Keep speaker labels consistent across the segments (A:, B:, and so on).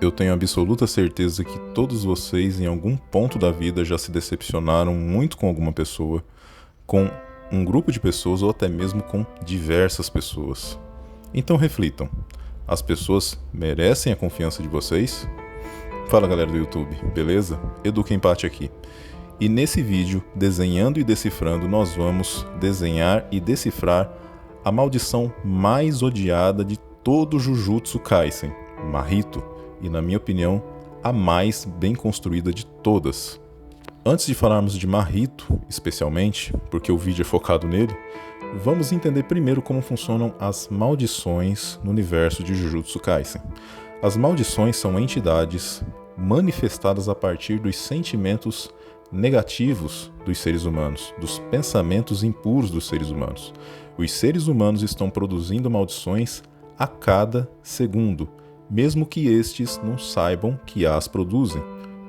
A: Eu tenho absoluta certeza que todos vocês, em algum ponto da vida, já se decepcionaram muito com alguma pessoa, com um grupo de pessoas ou até mesmo com diversas pessoas. Então reflitam: as pessoas merecem a confiança de vocês? Fala galera do YouTube, beleza? Educa Empate aqui. E nesse vídeo, Desenhando e Decifrando, nós vamos desenhar e decifrar a maldição mais odiada de todo Jujutsu Kaisen, Mahito, e na minha opinião, a mais bem construída de todas. Antes de falarmos de Mahito, especialmente, porque o vídeo é focado nele, vamos entender primeiro como funcionam as maldições no universo de Jujutsu Kaisen. As maldições são entidades manifestadas a partir dos sentimentos negativos dos seres humanos, dos pensamentos impuros dos seres humanos. Os seres humanos estão produzindo maldições a cada segundo, mesmo que estes não saibam que as produzem.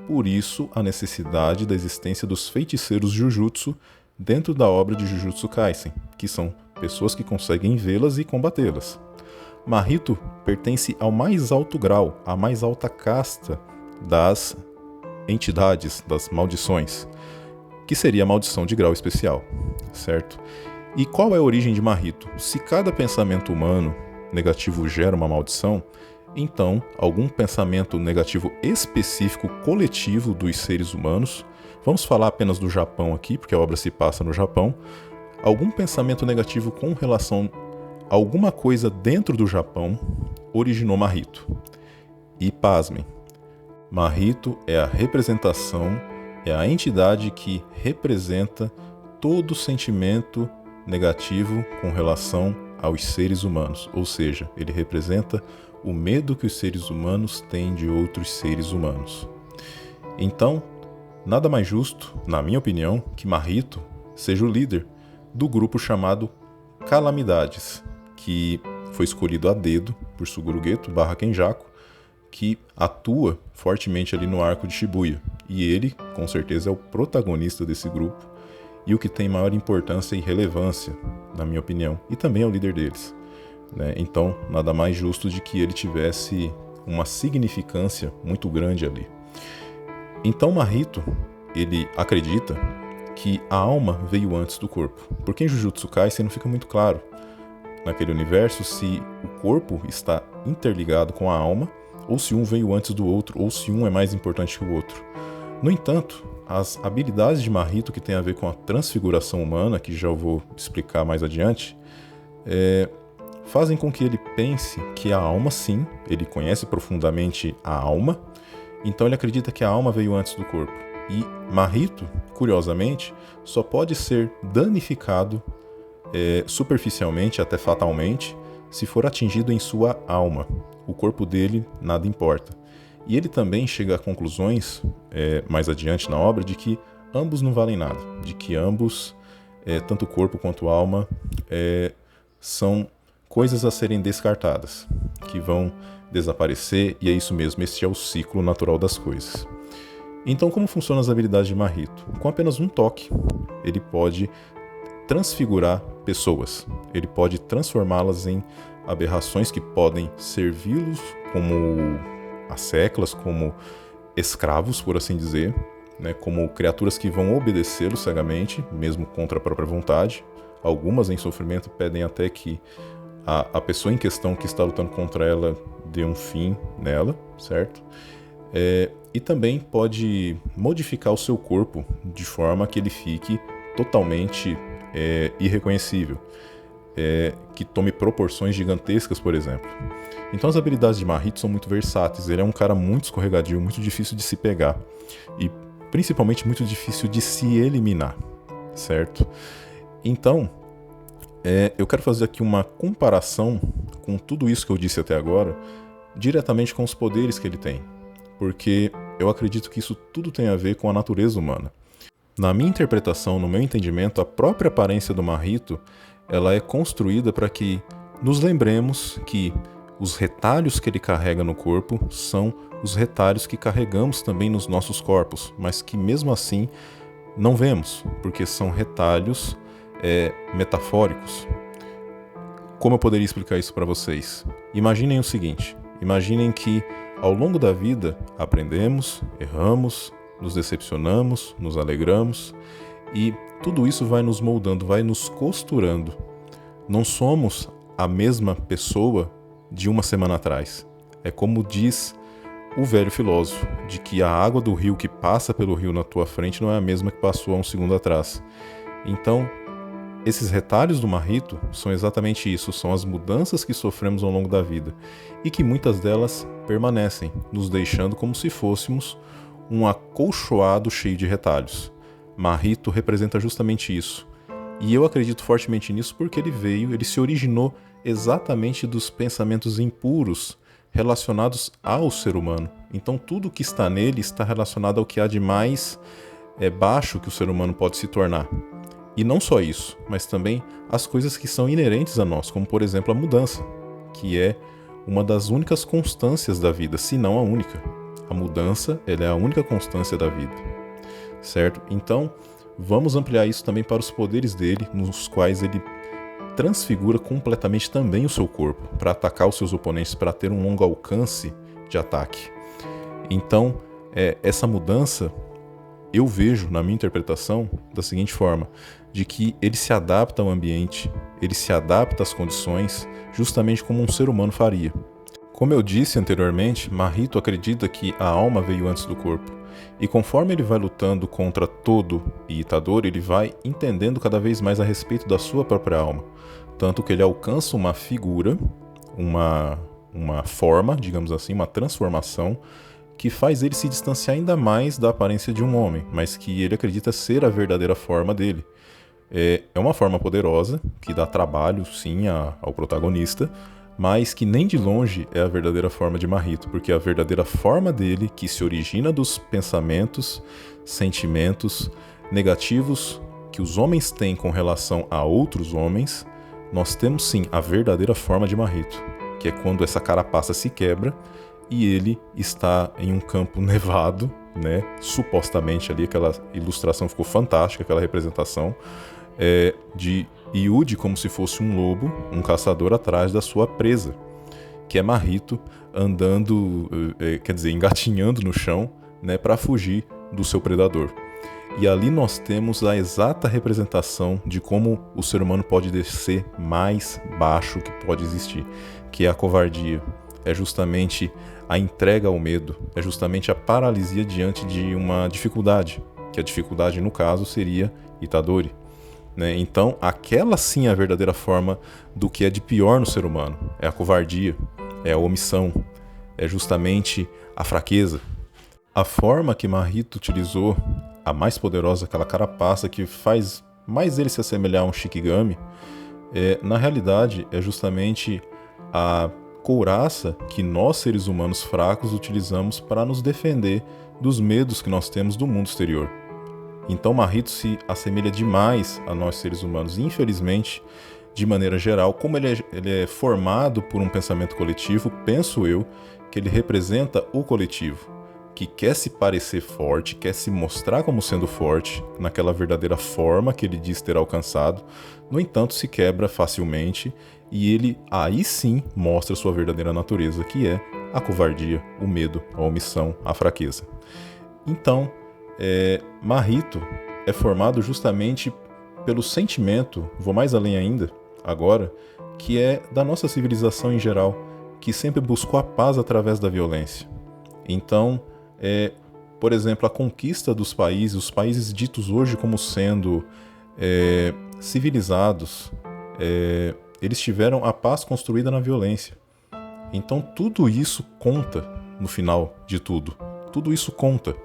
A: Por isso, a necessidade da existência dos feiticeiros Jujutsu dentro da obra de Jujutsu Kaisen, que são pessoas que conseguem vê-las e combatê-las. Mahito pertence ao mais alto grau, à mais alta casta das entidades, das maldições, que seria a maldição de grau especial, certo? E qual é a origem de Mahito? Se cada pensamento humano negativo gera uma maldição, então algum pensamento negativo específico coletivo dos seres humanos, vamos falar apenas do Japão aqui, porque a obra se passa no Japão, algum pensamento negativo com relação a alguma coisa dentro do Japão originou Mahito. E pasmem, Mahito é a representação, é a entidade que representa todo sentimento negativo com relação aos seres humanos, ou seja, ele representa o medo que os seres humanos têm de outros seres humanos. Então, nada mais justo, na minha opinião, que Mahito seja o líder do grupo chamado Calamidades, que foi escolhido a dedo por Suguru Geto / Kenjaku, que atua fortemente ali no arco de Shibuya. E ele, com certeza, é o protagonista desse grupo e o que tem maior importância e relevância, na minha opinião, e também é o líder deles. Então, nada mais justo de que ele tivesse uma significância muito grande ali. Então, Mahito, ele acredita que a alma veio antes do corpo. Porque em Jujutsu Kaisen não fica muito claro, naquele universo, se o corpo está interligado com a alma, ou se um veio antes do outro, ou se um é mais importante que o outro. No entanto, as habilidades de Mahito que tem a ver com a transfiguração humana, que já eu vou explicar mais adiante, fazem com que ele pense que a alma, sim, ele conhece profundamente a alma, então ele acredita que a alma veio antes do corpo. E Mahito, curiosamente, só pode ser danificado superficialmente, até fatalmente, se for atingido em sua alma. O corpo dele nada importa. E ele também chega a conclusões, mais adiante na obra, de que ambos não valem nada, de que ambos, tanto o corpo quanto a alma, são coisas a serem descartadas, que vão desaparecer, e é isso mesmo, esse é o ciclo natural das coisas. Então, como funcionam as habilidades de Mahito? Com apenas um toque, ele pode transfigurar pessoas, ele pode transformá-las em aberrações que podem servi-los como asseclas, como escravos, por assim dizer, como criaturas que vão obedecê-lo cegamente, mesmo contra a própria vontade. Algumas em sofrimento pedem até que a pessoa em questão que está lutando contra ela dê um fim nela, certo? E também pode modificar o seu corpo de forma que ele fique totalmente irreconhecível, que tome proporções gigantescas, por exemplo. Então as habilidades de Mahito são muito versáteis, ele é um cara muito escorregadio, muito difícil de se pegar e principalmente muito difícil de se eliminar, certo? Então, eu quero fazer aqui uma comparação com tudo isso que eu disse até agora, diretamente com os poderes que ele tem, porque eu acredito que isso tudo tem a ver com a natureza humana. Na minha interpretação, no meu entendimento, a própria aparência do Mahito, ela é construída para que nos lembremos que os retalhos que ele carrega no corpo são os retalhos que carregamos também nos nossos corpos, mas que mesmo assim não vemos, porque são retalhos metafóricos. Como eu poderia explicar isso para vocês? Imaginem o seguinte, imaginem que Ao longo da vida, aprendemos, erramos, nos decepcionamos, nos alegramos e tudo isso vai nos moldando, vai nos costurando. Não somos a mesma pessoa de uma semana atrás. É como diz o velho filósofo, de que a água do rio que passa pelo rio na tua frente não é a mesma que passou há um segundo atrás. Então, esses retalhos do Marrito são exatamente isso, são as mudanças que sofremos ao longo da vida e que muitas delas permanecem, nos deixando como se fôssemos um acolchoado cheio de retalhos. Marrito representa justamente isso. E eu acredito fortemente nisso porque ele se originou exatamente dos pensamentos impuros relacionados ao ser humano. Então tudo que está nele está relacionado ao que há de mais baixo que o ser humano pode se tornar. E não só isso, mas também as coisas que são inerentes a nós, como por exemplo a mudança, que é uma das únicas constâncias da vida, se não a única. A mudança, ela é a única constância da vida, certo? Então, vamos ampliar isso também para os poderes dele, nos quais ele transfigura completamente também o seu corpo, para atacar os seus oponentes, para ter um longo alcance de ataque. Então, essa mudança, eu vejo, na minha interpretação, da seguinte forma, de que ele se adapta ao ambiente, ele se adapta às condições, justamente como um ser humano faria. Como eu disse anteriormente, Marrito acredita que a alma veio antes do corpo, e conforme ele vai lutando contra Todo e Itadori, ele vai entendendo cada vez mais a respeito da sua própria alma, tanto que ele alcança uma figura, uma forma, digamos assim, uma transformação, que faz ele se distanciar ainda mais da aparência de um homem, mas que ele acredita ser a verdadeira forma dele. É uma forma poderosa, que dá trabalho, sim, ao protagonista, mas que nem de longe é a verdadeira forma de Marrito, porque a verdadeira forma dele, que se origina dos pensamentos, sentimentos negativos que os homens têm com relação a outros homens, nós temos sim a verdadeira forma de Marrito, que é quando essa carapaça se quebra e ele está em um campo nevado, né? Supostamente ali, aquela ilustração ficou fantástica, aquela representação de Yuji como se fosse um lobo, um caçador atrás da sua presa, que é Marrito andando, engatinhando no chão, né, para fugir do seu predador. E ali nós temos a exata representação de como o ser humano pode descer mais baixo que pode existir, que é a covardia. É justamente a entrega ao medo, é justamente a paralisia diante de uma dificuldade, que a dificuldade no caso seria Itadori. Né? Então, aquela sim é a verdadeira forma do que é de pior no ser humano. É a covardia, é a omissão, é justamente a fraqueza. A forma que Marrito utilizou, a mais poderosa, aquela carapaça que faz mais ele se assemelhar a um Shikigami, na realidade é justamente a couraça que nós, seres humanos fracos, utilizamos para nos defender dos medos que nós temos do mundo exterior. Então Marrito se assemelha demais a nós seres humanos. Infelizmente, de maneira geral, como ele é formado por um pensamento coletivo, penso eu que ele representa o coletivo, que quer se parecer forte, quer se mostrar como sendo forte, naquela verdadeira forma que ele diz ter alcançado, no entanto se quebra facilmente e ele aí sim mostra sua verdadeira natureza, que é a covardia, o medo, a omissão, a fraqueza. Então, Marrito é formado justamente pelo sentimento, vou mais além ainda, agora, que é da nossa civilização em geral, que sempre buscou a paz através da violência. Então, por exemplo, a conquista dos países, os países ditos hoje como sendo civilizados, eles tiveram a paz construída na violência. Então tudo isso conta no final de tudo. Tudo isso conta.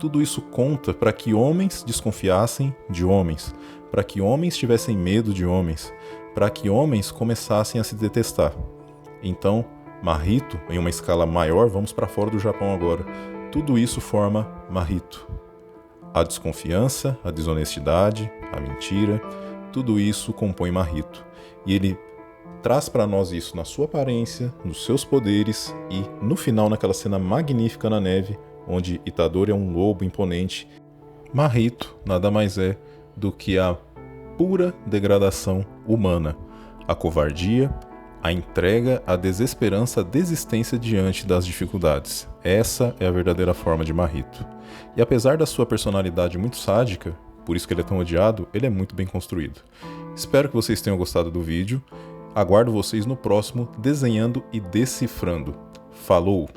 A: Tudo isso conta para que homens desconfiassem de homens, para que homens tivessem medo de homens, para que homens começassem a se detestar. Então, Marrito, em uma escala maior, vamos para fora do Japão agora, tudo isso forma Marrito. A desconfiança, a desonestidade, a mentira, tudo isso compõe Marrito. E ele traz para nós isso na sua aparência, nos seus poderes e, no final, naquela cena magnífica na neve, onde Itadori é um lobo imponente. Marrito nada mais é do que a pura degradação humana, a covardia, A entrega, a desesperança, a desistência diante das dificuldades. Essa é a verdadeira forma de Marrito. E apesar da sua personalidade muito sádica, por isso que ele é tão odiado, ele é muito bem construído. Espero que vocês tenham gostado do vídeo. Aguardo vocês no próximo Desenhando e Decifrando. Falou!